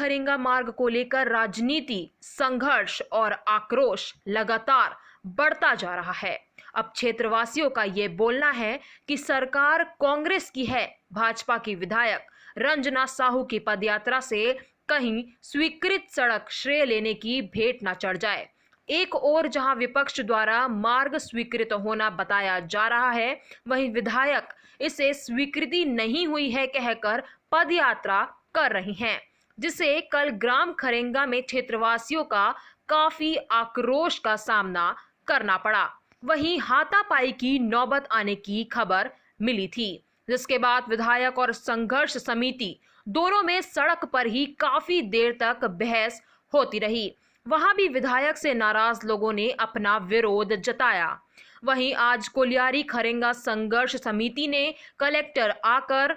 खरेंगा मार्ग को लेकर राजनीति, संघर्ष और आक्रोश लगातार बढ़ता जा रहा है। अब क्षेत्रवासियों का ये बोलना है कि सरकार कांग्रेस की है। भाजपा की विधायक रंजना साहू की पदयात्रा से कहीं स्वीकृत सड़क श्रेय लेने की भेंट न चढ़ जाए। एक ओर जहां विपक्ष द्वारा मार्ग स्वीकृत होना बताया जा रहा है, वहीं विधायक इसे स्वीकृति नहीं हुई है कहकर पदयात्रा कर रही हैं, जिसे कल ग्राम खरेंगा में क्षेत्रवासियों का काफी आक्रोश का सामना करना पड़ा। वहीं हाथापाई की नौबत आने की खबर मिली थी, जिसके बाद विधायक और संघर्ष समिति दोनों में सड़क पर ही काफी देर तक बहस होती रही। वहां भी विधायक से नाराज लोगों ने अपना विरोध जताया। वहीं आज कोलियारी खरेंगा संघर्ष समिति ने कलेक्टर आकर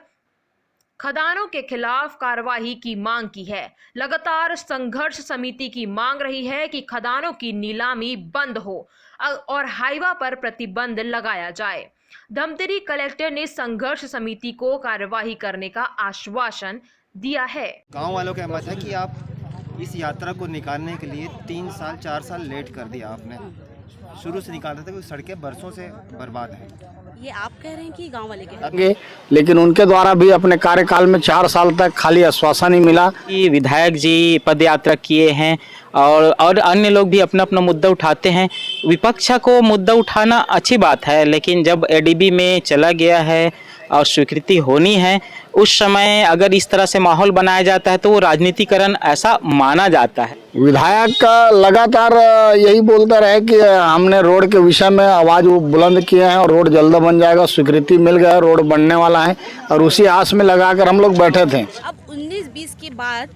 खदानों के खिलाफ कार्रवाई की मांग की है। लगातार संघर्ष समिति की मांग रही है कि खदानों की नीलामी बंद हो और हाईवा पर प्रतिबंध लगाया जाए। धमतरी कलेक्टर ने संघर्ष समिति को कार्रवाई करने का आश्वासन दिया है। गांव वालों का मत है कि आप इस यात्रा को निकालने के लिए 3 साल 4 साल लेट कर दिया आपने। शुरू से निकाल रहे थे, क्योंकि सड़कें बरसों से बर्बाद हैं। ये आप कह रहे हैं कि गांव वाले कह रहे हैं? लेकिन उनके द्वारा भी अपने कार्यकाल में 4 साल तक खाली आश्वासन ही मिला। विधायक जी पद यात्रा किए हैं और अन्य लोग भी अपना अपना मुद्दा उठाते हैं। विपक्ष को मुद्दा उठाना अच्छी बात है, लेकिन जब एडीबी में चला गया है और स्वीकृति होनी है, उस समय अगर इस तरह से माहौल बनाया जाता है तो वो राजनीतिकरण ऐसा माना जाता है। विधायक का लगातार यही बोलता रहे कि हमने रोड के विषय में आवाज़ बुलंद किए हैं और रोड जल्द बन जाएगा, स्वीकृति मिल गया, रोड बनने वाला है, और उसी आस में लगाकर हम लोग बैठे थे। अब 19-20 के बाद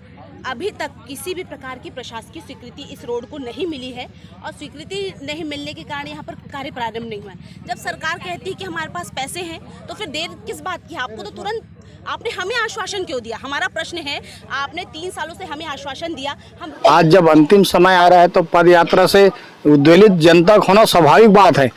अभी तक किसी भी प्रकार की प्रशासकीय स्वीकृति इस रोड को नहीं मिली है, और स्वीकृति नहीं मिलने के कारण यहाँ पर कार्य प्रारंभ नहीं हुआ है। जब सरकार कहती है कि हमारे पास पैसे हैं, तो फिर देर किस बात की? आपको तो तुरंत आपने हमें आश्वासन क्यों दिया? हमारा प्रश्न है, आपने 3 सालों से हमें आश्वासन दिया। हम आज जब अंतिम समय आ रहा है तो पद यात्रा से उद्वेलित जनता होना स्वाभाविक बात है।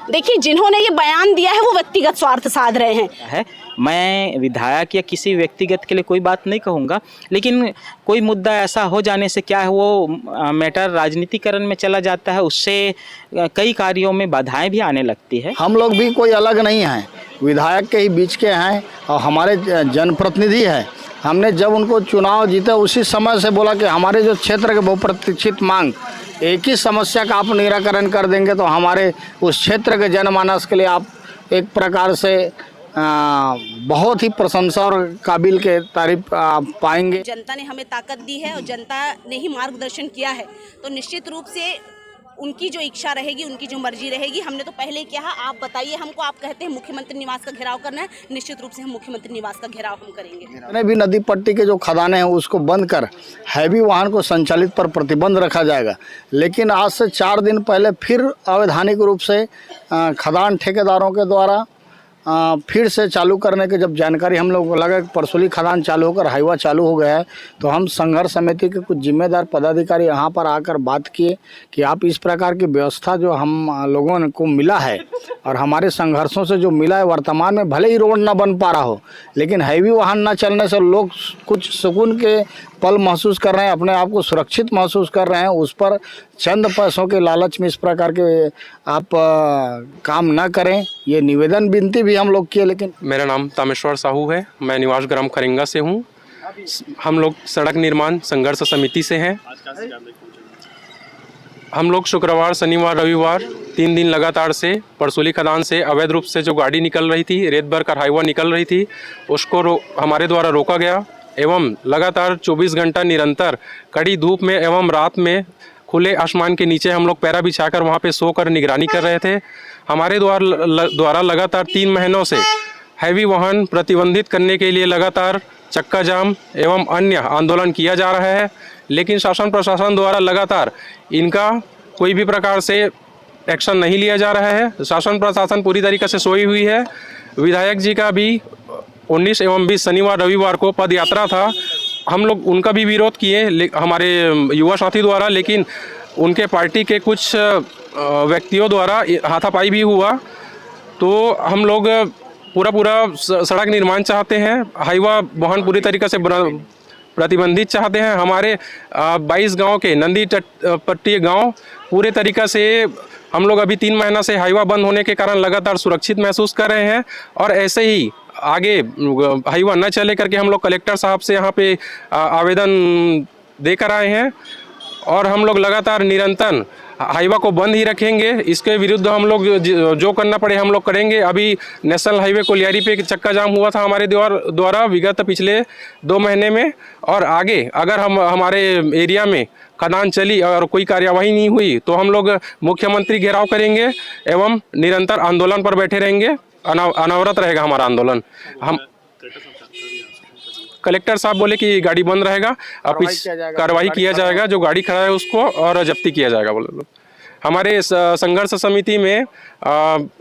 देखिए, जिन्होंने ये बयान दिया है वो व्यक्तिगत स्वार्थ साध रहे हैं। मैं विधायक या किसी व्यक्तिगत के लिए कोई बात नहीं कहूँगा, लेकिन कोई मुद्दा ऐसा हो जाने से क्या है, वो मैटर राजनीतिकरण में चला जाता है, उससे कई कार्यों में बाधाएं भी आने लगती है। हम लोग भी कोई अलग नहीं हैं, विधायक के ही बीच के हैं और हमारे जनप्रतिनिधि हैं। हमने जब उनको चुनाव जीता उसी समय से बोला कि हमारे जो क्षेत्र के बहुप्रतीक्षित मांग, एक ही समस्या का आप निराकरण कर देंगे तो हमारे उस क्षेत्र के जनमानस के लिए आप एक प्रकार से बहुत ही प्रशंसा और काबिल के तारीफ पाएंगे। जनता ने हमें ताकत दी है और जनता ने ही मार्गदर्शन किया है, तो निश्चित रूप से उनकी जो इच्छा रहेगी, उनकी जो मर्जी रहेगी। हमने तो पहले ही कहा, आप बताइए हमको, आप कहते हैं मुख्यमंत्री निवास का घेराव करना है, निश्चित रूप से हम मुख्यमंत्री निवास का घेराव हम करेंगे। जितने भी नदी पट्टी के जो खदानें हैं उसको बंद कर हैवी वाहन को संचालित पर प्रतिबंध रखा जाएगा। लेकिन आज से 4 दिन पहले फिर अवैधानिक रूप से खदान ठेकेदारों के द्वारा फिर से चालू करने के जब जानकारी हम लोग को लगा कि परसोली खदान चालू होकर हाईवा चालू हो गया है, तो हम संघर्ष समिति के कुछ जिम्मेदार पदाधिकारी यहाँ पर आकर बात किए कि आप इस प्रकार की व्यवस्था जो हम लोगों को मिला है और हमारे संघर्षों से जो मिला है, वर्तमान में भले ही रोड ना बन पा रहा हो, लेकिन हैवी वाहन ना चलने से लोग कुछ सुकून के पल महसूस कर रहे हैं, अपने आप को सुरक्षित महसूस कर रहे हैं। उस पर चंद पैसों के लालच में इस प्रकार के आप काम ना करें, ये निवेदन विनती भी हम लोग किए। लेकिन मेरा नाम तामेश्वर साहू है, मैं निवास ग्राम खरेंगा से हूँ। हम लोग सड़क निर्माण संघर्ष समिति से हैं। हम लोग शुक्रवार, शनिवार, रविवार 3 दिन लगातार से परसोली खदान से अवैध रूप से जो गाड़ी निकल रही थी, रेत भर कर हाईवा निकल रही थी, उसको हमारे द्वारा रोका गया एवं लगातार 24 घंटा निरंतर कड़ी धूप में एवं रात में खुले आसमान के नीचे हम लोग पैरा बिछाकर वहाँ पे सोकर निगरानी कर रहे थे। हमारे द्वारा लगातार 3 महीनों से हैवी वाहन प्रतिबंधित करने के लिए लगातार चक्का जाम एवं अन्य आंदोलन किया जा रहा है, लेकिन शासन प्रशासन द्वारा लगातार इनका कोई भी प्रकार से एक्शन नहीं लिया जा रहा है। शासन प्रशासन पूरी तरीके से सोई हुई है। विधायक जी का भी 19 एवं 20 शनिवार रविवार को पद यात्रा था, हम लोग उनका भी विरोध किए हमारे युवा साथी द्वारा, लेकिन उनके पार्टी के कुछ व्यक्तियों द्वारा हाथापाई भी हुआ। तो हम लोग पूरा सड़क निर्माण चाहते हैं, हाईवा वाहन पूरी तरीके से प्रतिबंधित चाहते हैं। हमारे 22 गांव के नंदी तट पट्टी गांव पूरे तरीक़ा से हम लोग अभी 3 महीना से हाईवा बंद होने के कारण लगातार सुरक्षित महसूस कर रहे हैं और ऐसे ही आगे हाईवा न चले करके हम लोग कलेक्टर साहब से यहाँ पे आवेदन देकर आए हैं और हम लोग लगातार निरंतर हाईवा को बंद ही रखेंगे। इसके विरुद्ध हम लोग जो करना पड़े हम लोग करेंगे। अभी नेशनल हाईवे कोलियारी पे चक्का जाम हुआ था हमारे द्वारा विगत पिछले 2 महीने में, और आगे अगर हमारे एरिया में खदान चली और कोई कार्यवाही नहीं हुई तो हम लोग मुख्यमंत्री घेराव करेंगे एवं निरंतर आंदोलन पर बैठे रहेंगे। अनवरत रहेगा हमारा आंदोलन। हम कलेक्टर साहब बोले कि गाड़ी बंद रहेगा, कार्रवाई किया जाएगा, जो गाड़ी खड़ा है उसको और जब्ती किया जाएगा बोले लोग। हमारे संघर्ष समिति में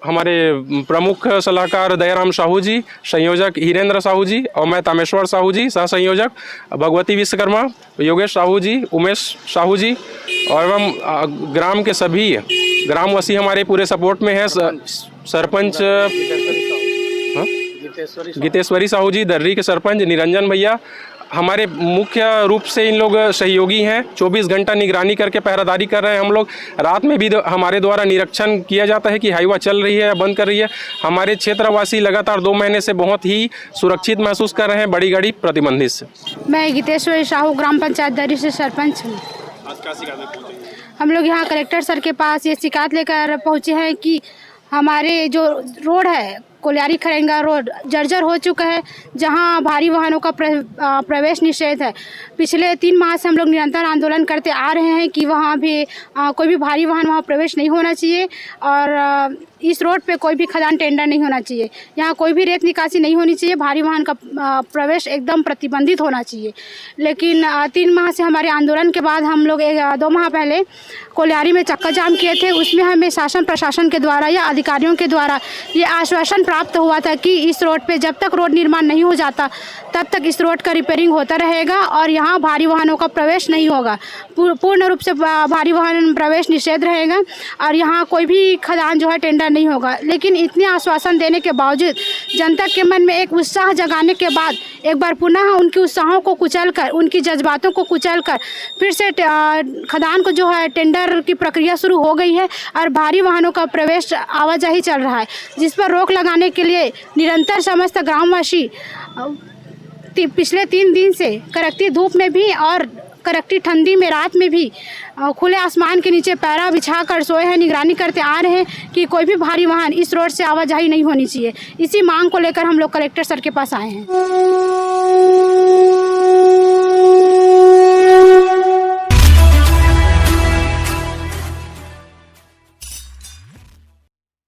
हमारे प्रमुख सलाहकार दयाराम साहू जी, संयोजक हिरेंद्र साहू जी और मैं तामेश्वर साहू जी, सह संयोजक भगवती विश्वकर्मा, योगेश साहू जी, उमेश साहू जी और एवं ग्राम के सभी ग्रामवासी हमारे पूरे सपोर्ट में है। सरपंच गीतेश्वरी साहू जी, दर्री के सरपंच निरंजन भैया हमारे मुख्य रूप से इन लोग सहयोगी हैं। 24 घंटा निगरानी करके पहरादारी कर रहे हैं हम लोग। रात में भी हमारे द्वारा निरीक्षण किया जाता है कि हाईवा चल रही है या बंद कर रही है। हमारे क्षेत्रवासी लगातार 2 महीने से बहुत ही सुरक्षित महसूस कर रहे हैं बड़ी गाड़ी प्रतिबंधित से। मैं गीतेश्वरी साहू ग्राम पंचायत दर्री से सरपंच हूँ। हम लोग यहाँ कलेक्टर सर के पास ये शिकायत लेकर पहुँचे हैं कि हमारे जो रोड है कोलियारी खरेंगा रोड जर्जर हो चुका है, जहां भारी वाहनों का प्रवेश निषेध है। पिछले 3 माह से हम लोग निरंतर आंदोलन करते आ रहे हैं कि वहां भी कोई भी भारी वाहन वहां प्रवेश नहीं होना चाहिए और इस रोड पे कोई भी खदान टेंडर नहीं होना चाहिए। यहाँ कोई भी रेत निकासी नहीं होनी चाहिए, भारी वाहन का प्रवेश एकदम प्रतिबंधित होना चाहिए। लेकिन 3 माह से हमारे आंदोलन के बाद हम लोग 2 माह पहले कोलियारी में चक्का जाम किए थे। उसमें हमें शासन प्रशासन के द्वारा या अधिकारियों के द्वारा ये आश्वासन प्राप्त हुआ था कि इस रोड पे जब तक रोड निर्माण नहीं हो जाता तब तक इस रोड का रिपेयरिंग होता रहेगा और यहाँ भारी वाहनों का प्रवेश नहीं होगा। पूर्ण रूप से भारी वाहन प्रवेश निषेध रहेगा और यहाँ कोई भी खदान जो है टेंडर नहीं होगा। लेकिन इतने आश्वासन देने के बावजूद जनता के मन में एक उत्साह जगाने के बाद एक बार पुनः उनकी उत्साहों को कुचलकर, उनकी जज्बातों को कुचलकर फिर से खदान को जो है टेंडर की प्रक्रिया शुरू हो गई है और भारी वाहनों का प्रवेश आवाजाही चल रहा है, जिस पर रोक लगाने के लिए निरंतर समस्त ग्रामवासी पिछले 3 दिन से कड़कती धूप में भी और कड़कती ठंडी में रात में भी खुले आसमान के नीचे पैरा बिछा कर सोए हैं, निगरानी करते आ रहे हैं कि कोई भी भारी वाहन इस रोड से आवाजाही नहीं होनी चाहिए। इसी मांग को लेकर हम लोग कलेक्टर सर के पास आए हैं।